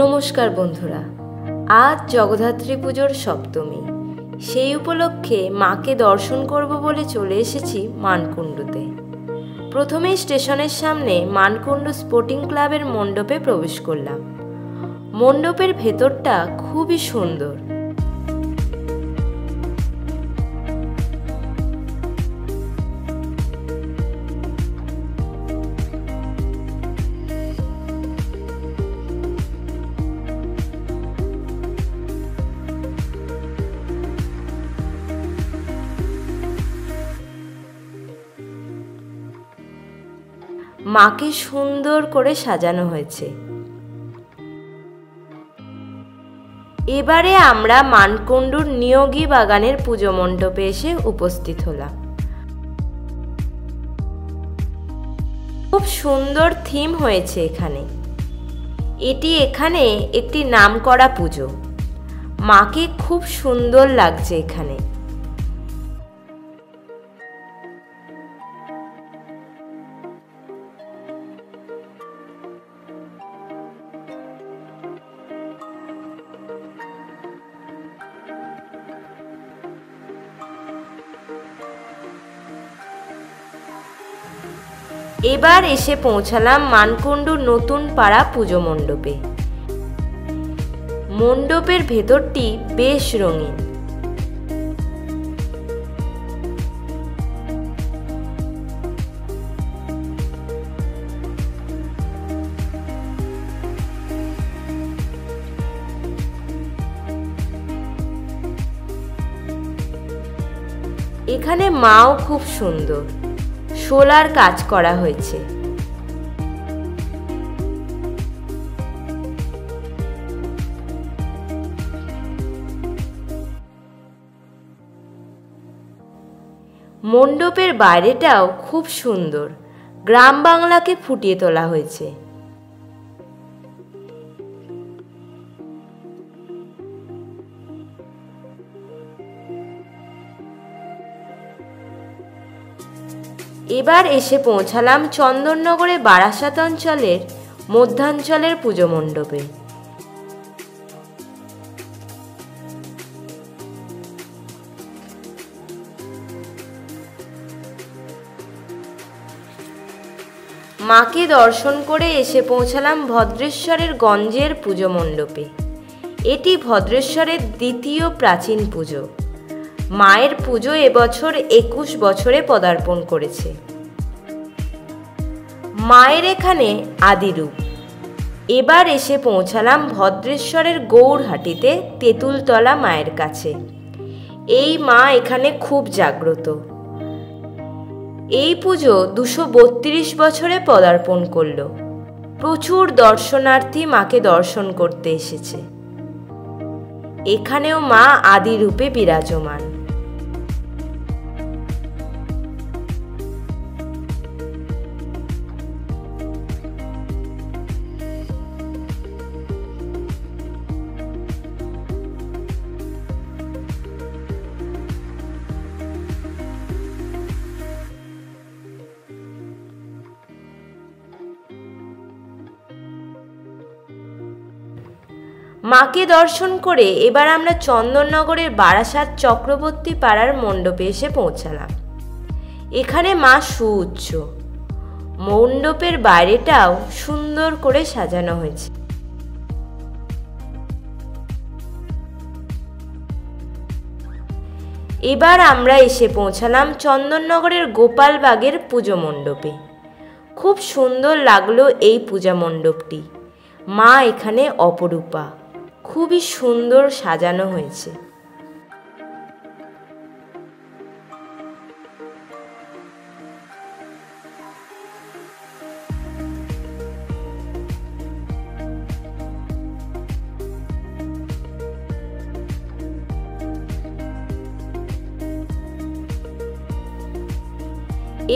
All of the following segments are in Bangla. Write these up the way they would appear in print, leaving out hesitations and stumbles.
নমস্কার বন্ধুরা, আজ জগদ্ধাত্রী পুজোর সপ্তমী। সেই উপলক্ষে মাকে দর্শন করব বলে চলে এসেছি মানকুণ্ডুতে। প্রথমেই স্টেশনের সামনে মানকুণ্ডু স্পোর্টিং ক্লাবের মণ্ডপে প্রবেশ করলাম। মণ্ডপের ভেতরটা খুবই সুন্দর। মাকে সুন্দর করে সাজানো হয়েছে। এবারে আমরা মানকুণ্ডুর নিয়োগী বাগানের পুজো মণ্ডপে এসে উপস্থিত হলাম। খুব সুন্দর থিম হয়েছে এখানে। এটি এখানে একটি নামকরা পুজো। মাকে খুব সুন্দর লাগছে এখানে। এবার এসে পৌঁছালাম মানকুণ্ডুর নতুন পাড়া পুজো মণ্ডপে। মণ্ডপের ভেতরটি বেশ রঙিন। এখানে মাও খুব সুন্দর, শোলার কাজ করা হয়েছে। মণ্ডপের বাইরেটাও খুব সুন্দর, গ্রাম বাংলাকে ফুটিয়ে তোলা হয়েছে। এবার এসে পৌঁছালাম চন্দননগরে বারাসাত অঞ্চলের মধ্যাঞ্চলের পুজো মণ্ডপে। মাকে দর্শন করে এসে পৌঁছালাম ভদ্রেশ্বরের গঞ্জের পুজো মণ্ডপে। এটি ভদ্রেশ্বরের দ্বিতীয় প্রাচীন পুজো। মায়ের পুজো এবছর 21 বছরে পদার্পণ করেছে। মায়ের এখানে আদিরূপ। এবার এসে পৌঁছালাম ভদ্রেশ্বরের গৌরহাটিতে তেঁতুলতলা মায়ের কাছে। এই মা এখানে খুব জাগ্রত। এই পুজো 232 বছরে পদার্পণ করল। প্রচুর দর্শনার্থী মাকে দর্শন করতে এসেছে। এখানেও মা আদিরূপে বিরাজমান। মাকে দর্শন করে এবার আমরা চন্দননগরের বারাসাত চক্রবর্তী পাড়ার মণ্ডপে এসে পৌঁছালাম। এখানে মা সুউচ্চ। মণ্ডপের বাইরেটাও সুন্দর করে সাজানো হয়েছে। এবার আমরা এসে পৌঁছালাম চন্দননগরের গোপালবাগের পুজো মণ্ডপে। খুব সুন্দর লাগলো এই পূজা মণ্ডপটি। মা এখানে অপরূপা, খুবই সুন্দর সাজানো হয়েছে।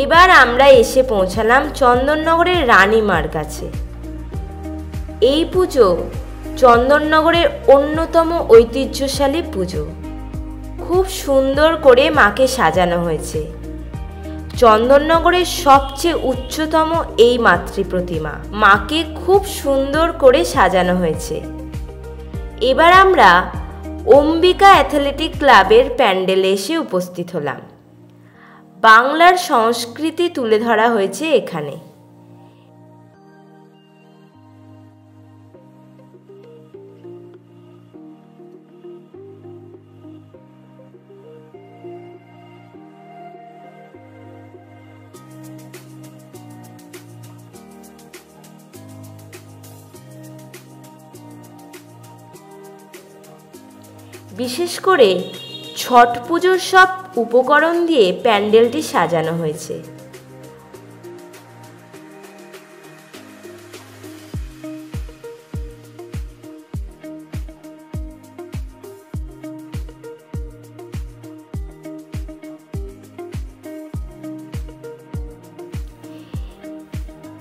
এবার আমরা এসে পৌঁছালাম চন্দননগরের রানীমার কাছে। এই পুজো চন্দননগরের অন্যতম ঐতিহ্যশালী পুজো। খুব সুন্দর করে মাকে সাজানো হয়েছে। চন্দননগরের সবচেয়ে উচ্চতম এই মাতৃ প্রতিমা। মাকে খুব সুন্দর করে সাজানো হয়েছে। এবার আমরা অম্বিকা অ্যাথলেটিক ক্লাবের প্যান্ডেলে এসে উপস্থিত হলাম। বাংলার সংস্কৃতি তুলে ধরা হয়েছে এখানে। বিশেষ করে ছট পুজোর সব উপকরণ দিয়ে প্যান্ডেলটি সাজানো হয়েছে।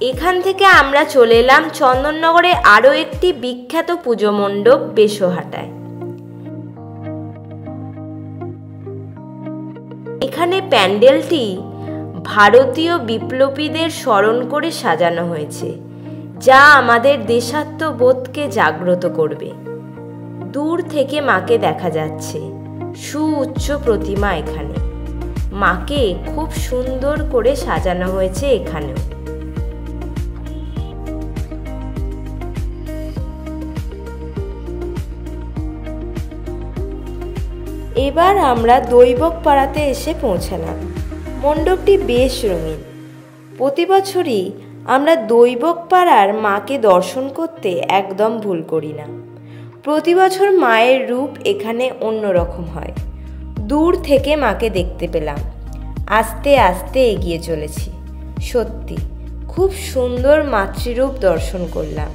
এখান থেকে আমরা চলে এলাম চন্দননগরে আরও একটি বিখ্যাত পুজো মণ্ডপ বেশহাটায়। এখানে প্যান্ডেলটি ভারতীয় বিপ্লবীদের স্মরণ করে সাজানো হয়েছে, যা আমাদের দেশাত্মবোধকে জাগ্রত করবে। দূর থেকে মাকে দেখা যাচ্ছে, সুউচ্চ প্রতিমা এখানে। মাকে খুব সুন্দর করে সাজানো হয়েছে এখানেও। এবার আমরা দৈবক পাড়াতে এসে পৌঁছালাম। মণ্ডপটি বেশ রঙিন। প্রতি বছরই আমরা দৈবক পাড়ার মাকে দর্শন করতে একদম ভুল করি না। প্রতি বছর মায়ের রূপ এখানে অন্যরকম হয়। দূর থেকে মাকে দেখতে পেলাম। আস্তে আস্তে এগিয়ে চলেছি। সত্যি খুব সুন্দর মাতৃরূপ দর্শন করলাম।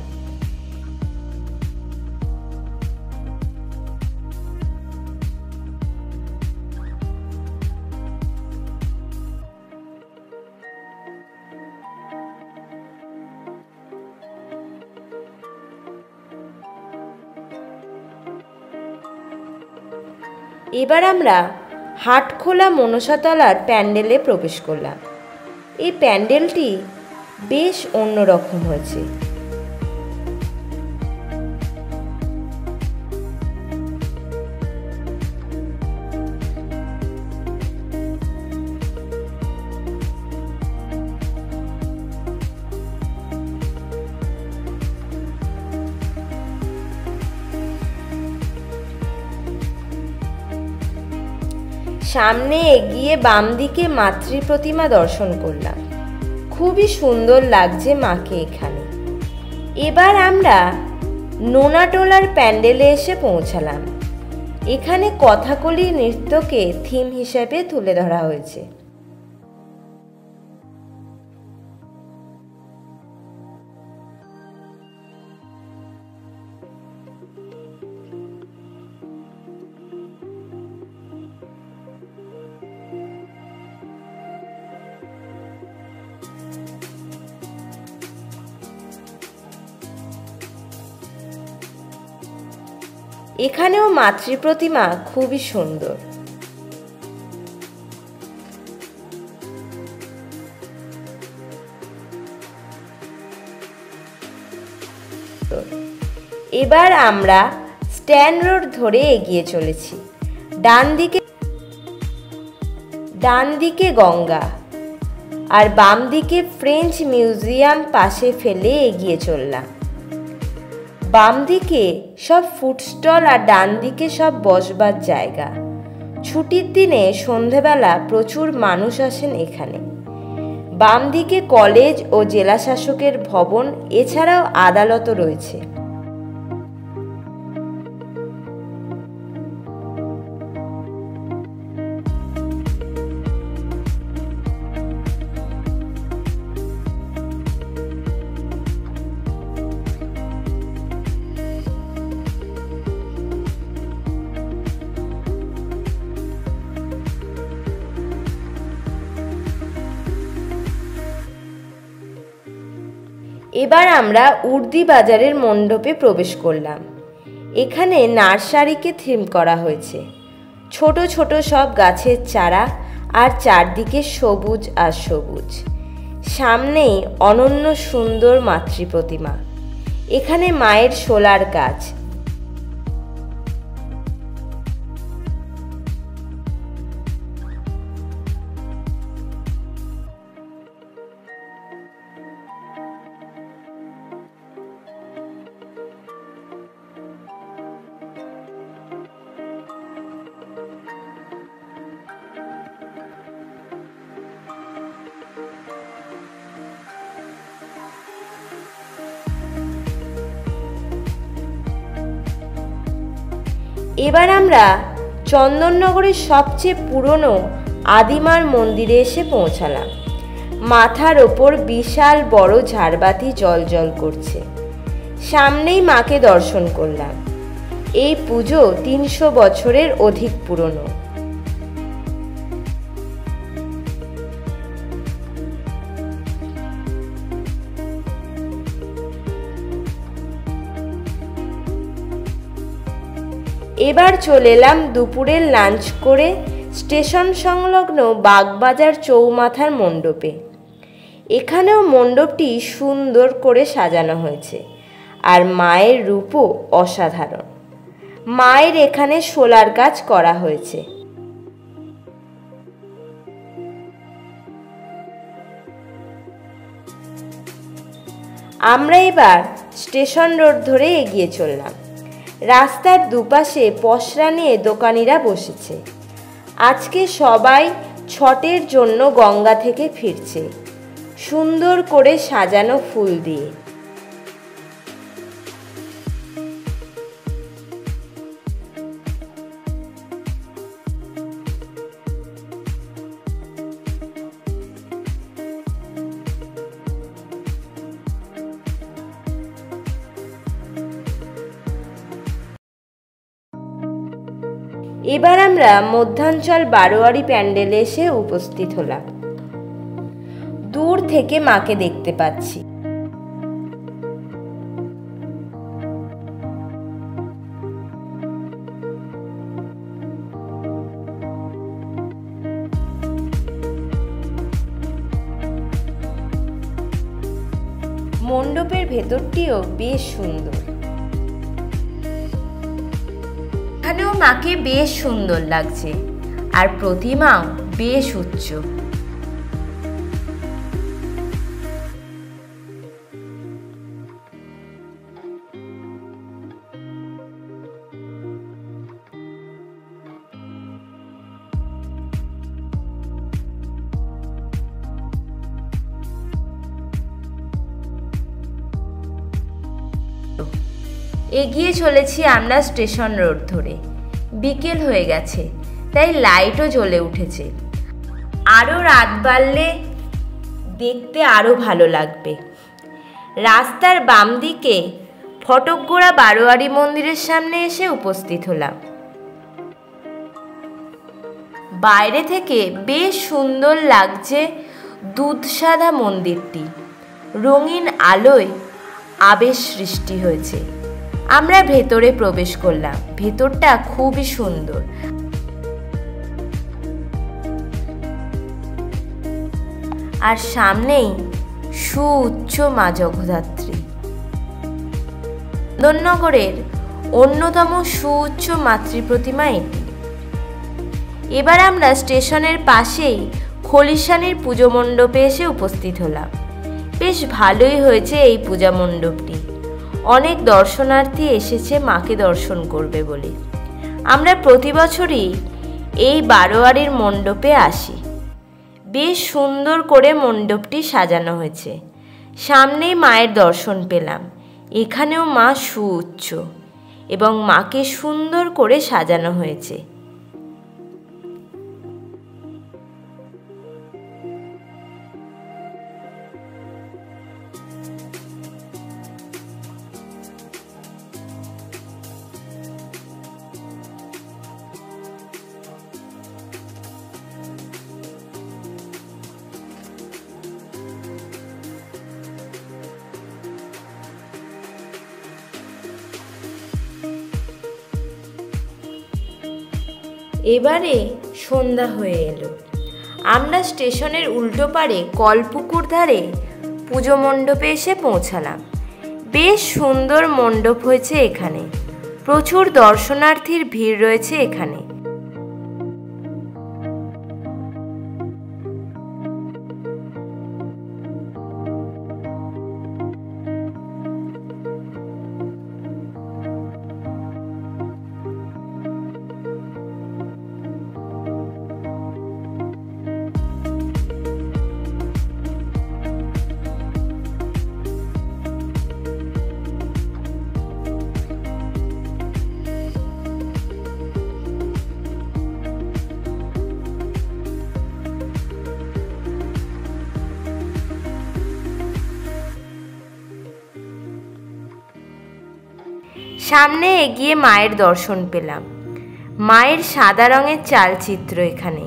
এবার আমরা হাটখোলা মনসাতলার প্যান্ডেলে প্রবেশ করলাম। এই প্যান্ডেলটি বেশ অন্যরকম হয়েছে। সামনে এগিয়ে বাম দিকে মাতৃ প্রতিমা দর্শন করলাম। খুবই সুন্দর লাগছে মাকে এখানে। এবার আমরা নোনাটোলার প্যান্ডেলে এসে পৌঁছালাম। এখানে কথাকলি নৃত্যকে থিম হিসেবে তুলে ধরা হয়েছে। এখানেও মাতৃ প্রতিমা খুবই সুন্দর। এবার আমরা স্ট্যান্ড রোড ধরে এগিয়ে চলেছি। ডান দিকে গঙ্গা আর বাম দিকে ফ্রেঞ্চ মিউজিয়াম পাশে ফেলে এগিয়ে চললাম। বাম দিকে সব ফুড স্টল আর ডান দিকে সব বসবার জায়গা। ছুটির দিনে সন্ধেবেলা প্রচুর মানুষ আসেন এখানে। বাম দিকে কলেজ ও জেলা শাসকের ভবন, এছাড়াও আদালতও রয়েছে। এবার আমরা উর্দি বাজারের মণ্ডপে প্রবেশ করলাম। এখানে নার্সারিকে থিম করা হয়েছে। ছোট ছোট সব গাছের চারা আর চারদিকে সবুজ আর সবুজ। সামনেই অনন্য সুন্দর মাতৃ প্রতিমা। এখানে মায়ের শোলার কাজ। এবার আমরা চন্দননগরের সবচেয়ে পুরনো আদিমার মন্দিরে এসে পৌঁছালাম। মাথার ওপর বিশাল বড় ঝাড়বাতি জ্বলজ্বল করছে। সামনেই মাকে দর্শন করলাম। এই পুজো 300 বছরের অধিক পুরনো। এবার চলে এলাম দুপুরের লাঞ্চ করে স্টেশন সংলগ্ন বাগবাজার চৌমাথার মণ্ডপে। এখানেও মণ্ডপটি সুন্দর করে সাজানো হয়েছে, আর মায়ের রূপও অসাধারণ। মায়ের এখানে শোলার কাজ করা হয়েছে। আমরা এবার স্টেশন রোড ধরে এগিয়ে চললাম। রাস্তার দুপাশে পসরা নিয়ে দোকানিরা বসেছে। আজকে সবাই ছটের জন্য গঙ্গা থেকে ফিরছে, সুন্দর করে সাজানো ফুল দিয়ে। এবার আমরা মধ্যাঞ্চল বারোয়ারি প্যান্ডেলে এসে উপস্থিত হলাম। দূর থেকে মাকে দেখতে পাচ্ছি। মণ্ডপের ভেতরটিও বেশ সুন্দর। এখানেও মাকে বেশ সুন্দর লাগছে, আর প্রতিমাও বেশ উচ্চ। এগিয়ে চলেছি আমরা স্টেশন রোড ধরে। বিকেল হয়ে গেছে, তাই লাইটও জ্বলে উঠেছে। আরও রাত বাড়লে দেখতে আরও ভালো লাগবে। রাস্তার বাম দিকে ফটকগোড়া বারোয়ারি মন্দিরের সামনে এসে উপস্থিত হলাম। বাইরে থেকে বেশ সুন্দর লাগছে দুধসাদা মন্দিরটি। রঙিন আলোয় আবেশ সৃষ্টি হয়েছে। আমরা ভেতরে প্রবেশ করলাম। ভেতরটা খুবই সুন্দর। আর সামনেই সুউচ্চ মা জগদ্ধাত্রী। চন্দননগরের অন্যতম সুউচ্চ মাতৃ প্রতিমা এটি। এবার আমরা স্টেশনের পাশেই খলিশানির পুজো মণ্ডপে এসে উপস্থিত হলাম। বেশ ভালোই হয়েছে এই পূজা মণ্ডপটি। অনেক দর্শনার্থী এসেছে মাকে দর্শন করবে বলে। আমরা প্রতি বছরই এই বারোয়ারির মণ্ডপে আসি। বেশ সুন্দর করে মণ্ডপটি সাজানো হয়েছে। সামনেই মায়ের দর্শন পেলাম। এখানেও মা সুউচ্চ এবং মাকে সুন্দর করে সাজানো হয়েছে। এবারে সন্ধ্যা হয়ে এলো। আমরা স্টেশনের উল্টো পারে কলপুকুর ধারে পুজো মণ্ডপে এসে পৌঁছালাম। বেশ সুন্দর মণ্ডপ হয়েছে এখানে, প্রচুর দর্শনার্থীর ভিড় রয়েছে এখানে। সামনে এগিয়ে মায়ের দর্শন পেলাম। মায়ের সাদা রঙের চালচিত্র এখানে।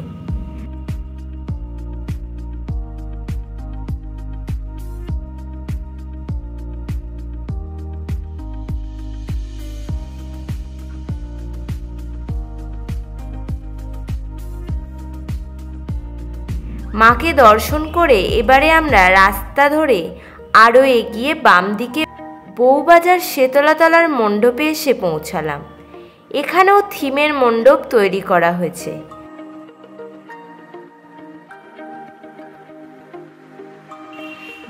মাকে দর্শন করে এবারে আমরা রাস্তা ধরে আরও এগিয়ে বাম দিকে বউবাজার শেতলাতলার মণ্ডপে এসে পৌঁছালাম। এখানেও থিমের মণ্ডপ তৈরি করা হয়েছে।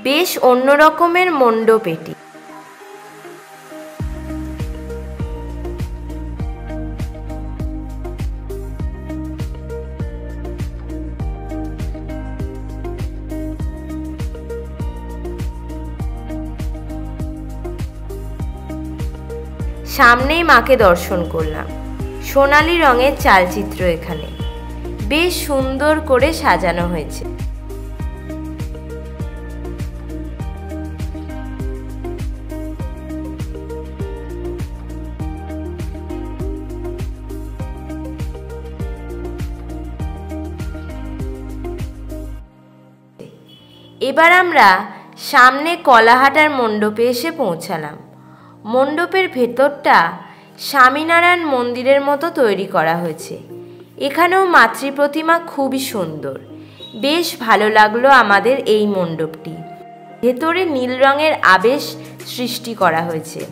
বেশ অন্যরকমের মণ্ডপ এটি। সামনেই মাকে দর্শন করলাম। সোনালি রঙের চালচিত্র এখানে বেশ সুন্দর করে সাজানো হয়েছে। এবার আমরা সামনে কলাহাটার মণ্ডপে এসে পৌঁছালাম। মণ্ডপের ভেতরটা স্বামীনারায়ণ মন্দিরের মতো তৈরি করা হয়েছে। এখানেও মাতৃ প্রতিমা খুবই সুন্দর। বেশ ভালো লাগলো আমাদের এই মণ্ডপটি। ভেতরে নীল রঙের আবেশ সৃষ্টি করা হয়েছে।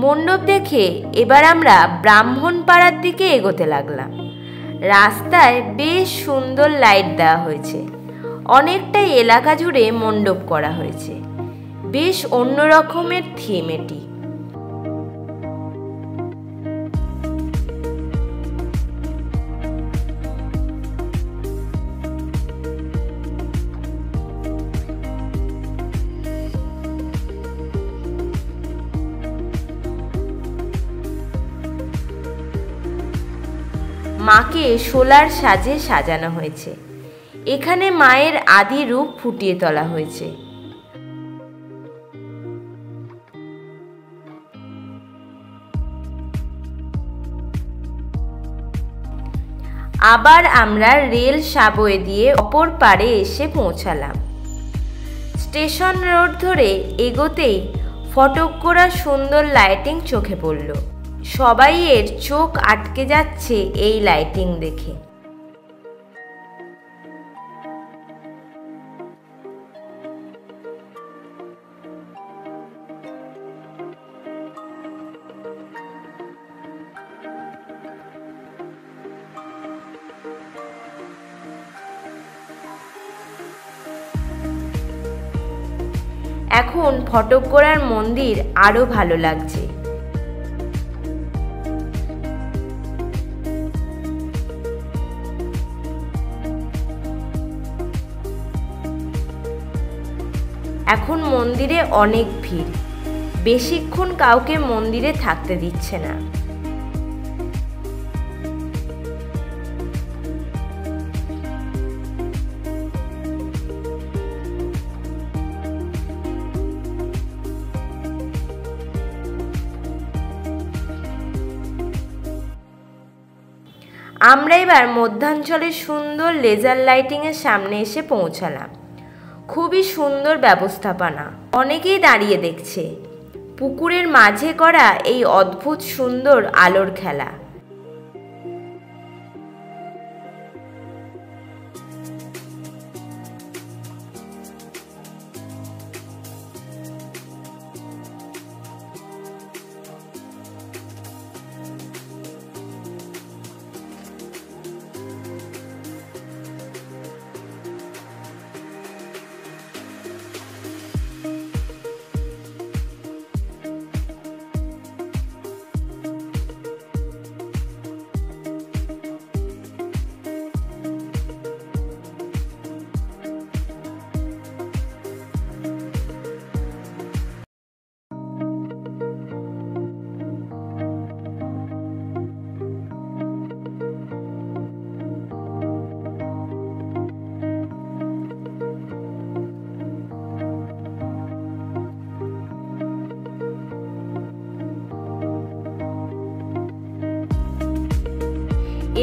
মণ্ডপ দেখে এবার আমরা ব্রাহ্মণপাড়ার দিকে এগোতে লাগলাম। রাস্তায় বেশ সুন্দর লাইট দেওয়া হয়েছে। অনেকটাই এলাকা জুড়ে মণ্ডপ করা হয়েছে। বেশ অন্য রকমের থিম এটি। মাকে শোলার সাজে সাজানো হয়েছে। এখানে মায়ের আদি রূপ ফুটিয়ে তোলা হয়েছে। আবার আমরা রেল সাবওয়ে দিয়ে অপর পারে এসে পৌঁছালাম। স্টেশন রোড ধরে এগোতেই ফটক করা সুন্দর লাইটিং চোখে পড়ল। সবাই এর চোখ আটকে যাচ্ছে এই লাইটিং দেখে। এখন ফটকগড়ার মন্দির আরো ভালো লাগছে। এখন মন্দিরে অনেক ভিড়। বেশিক্ষণ কাউকে মন্দিরে থাকতে দিচ্ছে না। আমরা এবার মধ্যাঞ্চলের সুন্দর লেজার লাইটিংয়ের সামনে এসে পৌঁছালাম। খুবই সুন্দর ব্যবস্থাপনা, অনেকেই দাঁড়িয়ে দেখছে পুকুরের মাঝে করা এই অদ্ভুত সুন্দর আলোর খেলা।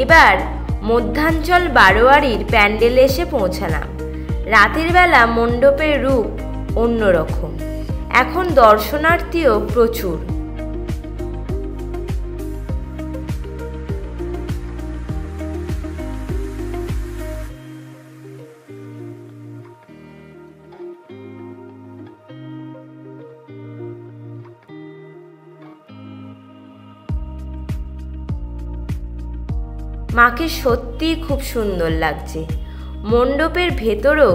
এবার মধ্যাঞ্চল বারোয়ারির প্যান্ডেলে এসে পৌঁছালাম। রাতের বেলা মণ্ডপের রূপ অন্যরকম, এখন দর্শনার্থীও প্রচুর। মাকে সত্যিই খুব সুন্দর লাগছে। মণ্ডপের ভেতরেও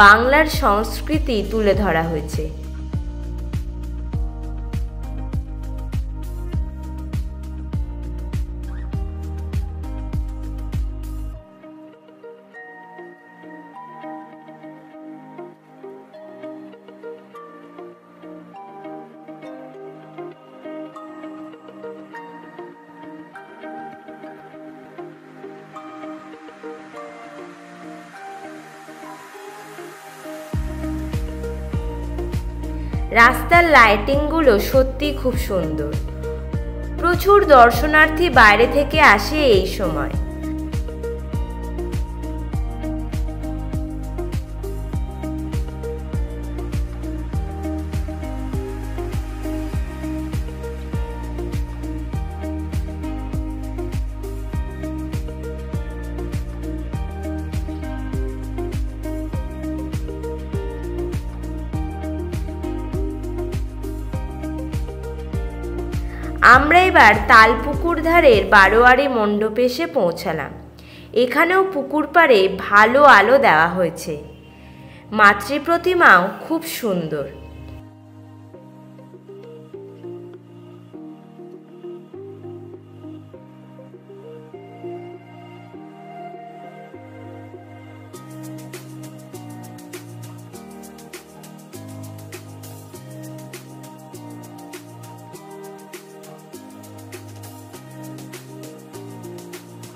বাংলার সংস্কৃতি তুলে ধরা হয়েছে। রাস্তার লাইটিংগুলো সত্যি খুব সুন্দর। প্রচুর দর্শনার্থী বাইরে থেকে আসে এই সময়। আমরা এবার তালপুকুর ধারের বারোয়ারি মণ্ডপে এসে পৌঁছালাম। এখানেও পুকুর পাড়ে ভালো আলো দেওয়া হয়েছে। মাতৃ প্রতিমাও খুব সুন্দর।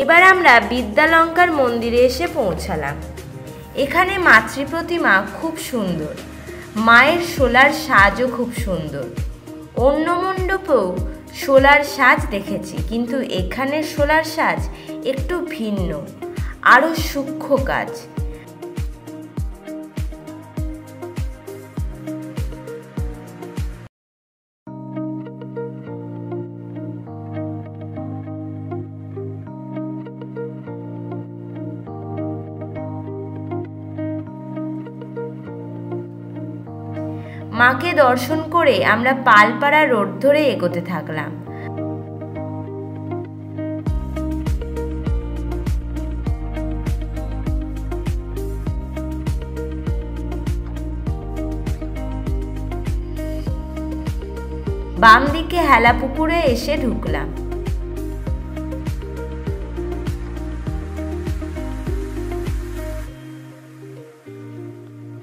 এবার আমরা বিদ্যালঙ্কার মন্দিরে এসে পৌঁছালাম। এখানে মাতৃ প্রতিমা খুব সুন্দর, মায়ের শোলার সাজও খুব সুন্দর। অন্য মণ্ডপেও শোলার সাজ দেখেছি, কিন্তু এখানের শোলার সাজ একটু ভিন্ন, আরও সূক্ষ্ম কাজ। মাকে দর্শন করে আমরা পালপাড়া রোড ধরে এগোতে থাকলাম। বাম দিকে হেলাপুকুরে এসে ঢুকলাম।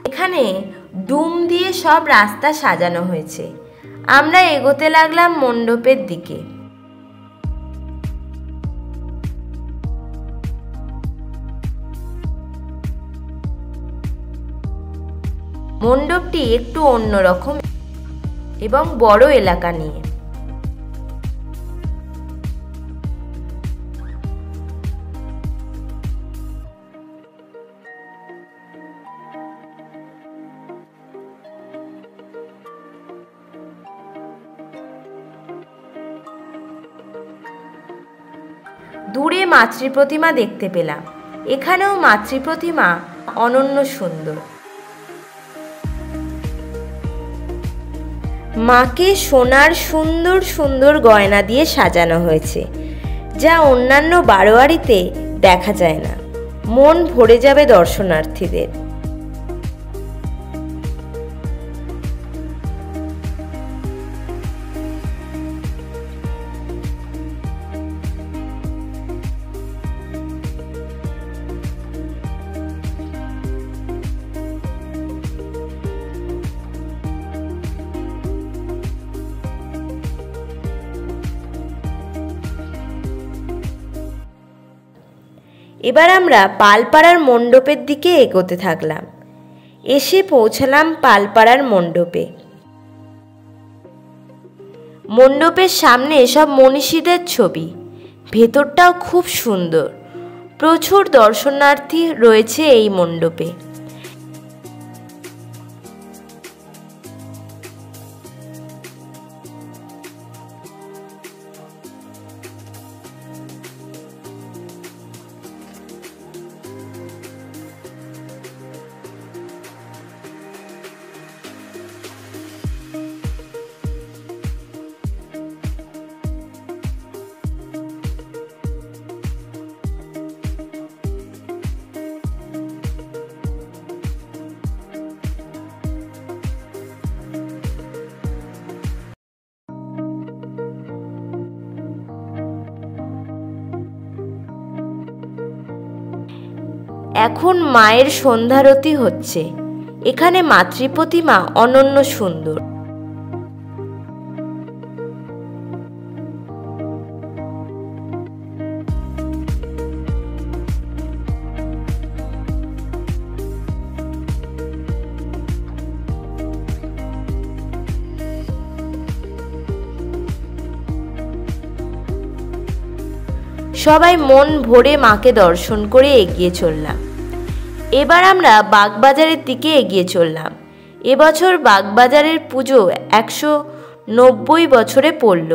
এখানে ডুম দিয়ে সব রাস্তা সাজানো হয়েছে। আমরা এগোতে লাগলাম মণ্ডপের দিকে। মণ্ডপটি একটু অন্যরকম এবং বড় এলাকা নিয়ে। দূরে মাতৃ প্রতিমা দেখতে পেলাম। এখানেও মাতৃ প্রতিমা অনন্য সুন্দর। মাকে সোনার সুন্দর সুন্দর গয়না দিয়ে সাজানো হয়েছে, যা অন্যান্য বারোয়ারিতে দেখা যায় না। মন ভরে যাবে দর্শনার্থীদের। এবার আমরা পালপাড়ার মণ্ডপের দিকে এগোতে থাকলাম। এসে পৌঁছালাম পালপাড়ার মণ্ডপে। মণ্ডপের সামনে সব মনীষীদের ছবি। ভেতরটাও খুব সুন্দর। প্রচুর দর্শনার্থী রয়েছে এই মণ্ডপে। এখন মায়ের সন্ধ্যারতি হচ্ছে। এখানে মাতৃ প্রতিমা অনন্য সুন্দর। সবাই মন ভরে মাকে দর্শন করে এগিয়ে চললাম। এবার আমরা বাগবাজারের দিকে এগিয়ে চললাম। এবছর বাগবাজারের পুজো 190 বছরে পড়ল।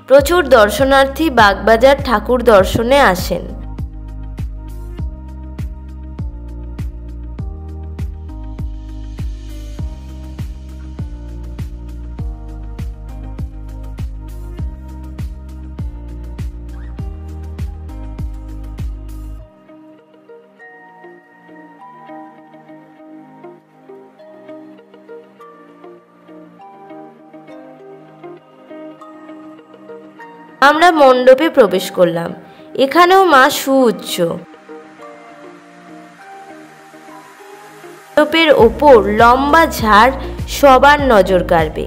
প্রচুর দর্শনার্থী বাগবাজার ঠাকুর দর্শনে আসেন। আমরা মণ্ডপে প্রবেশ করলাম। এখানেও মা সুউচ্চ। মণ্ডপের ওপর লম্বা ঝাড় সবার নজর কাড়বে।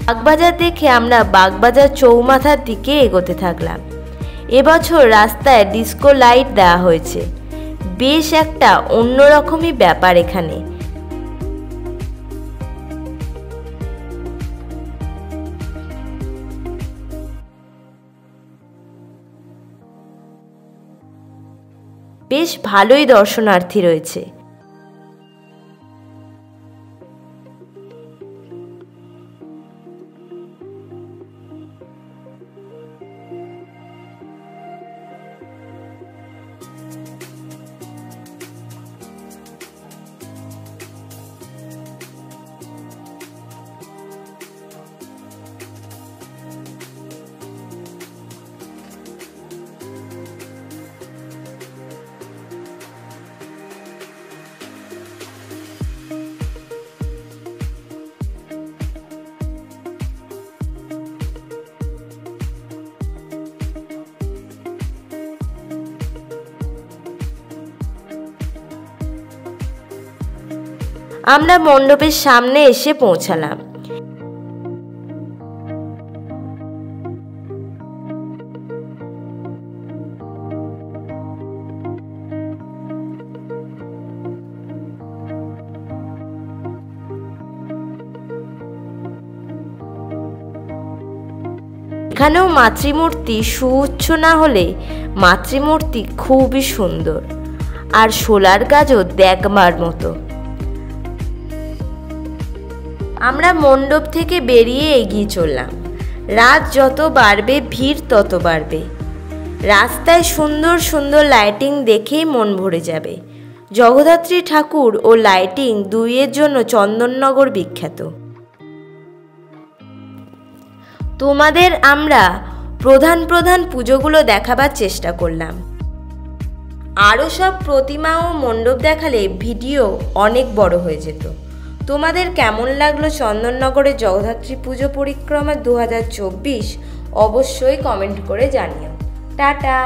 বাগবাজার দেখে আমরা বাগবাজার চৌমাথার দিকে এগোতে থাকলাম। এবছর রাস্তায় ডিস্কো লাইট দেওয়া হয়েছে। বেশ একটা অন্যরকমই ব্যাপার এখানে। বেশ ভালোই দর্শনার্থী রয়েছে। আমরা মণ্ডপের সামনে এসে পৌঁছালাম। এখানেও মাতৃমূর্তি সুউচ্চ না হলে মাতৃমূর্তি খুবই সুন্দর, আর শোলার গাছও দেখবার মতো। আমরা মণ্ডপ থেকে বেরিয়ে এগিয়ে চললাম। রাত যত বাড়বে ভিড় তত বাড়বে। রাস্তায় সুন্দর সুন্দর লাইটিং দেখেই মন ভরে যাবে। জগদ্ধাত্রী ঠাকুর ও লাইটিং দুইয়ের জন্য চন্দননগর বিখ্যাত। তোমাদের আমরা প্রধান প্রধান পুজোগুলো দেখাবার চেষ্টা করলাম। আরও সব প্রতিমা ও মণ্ডপ দেখালে ভিডিও অনেক বড় হয়ে যেত। তোমাদের কেমন লাগলো চন্দননগরের জগদ্ধাত্রী পুজো পরিক্রমা 2024 অবশ্যই কমেন্ট করে জানিও। টাটা।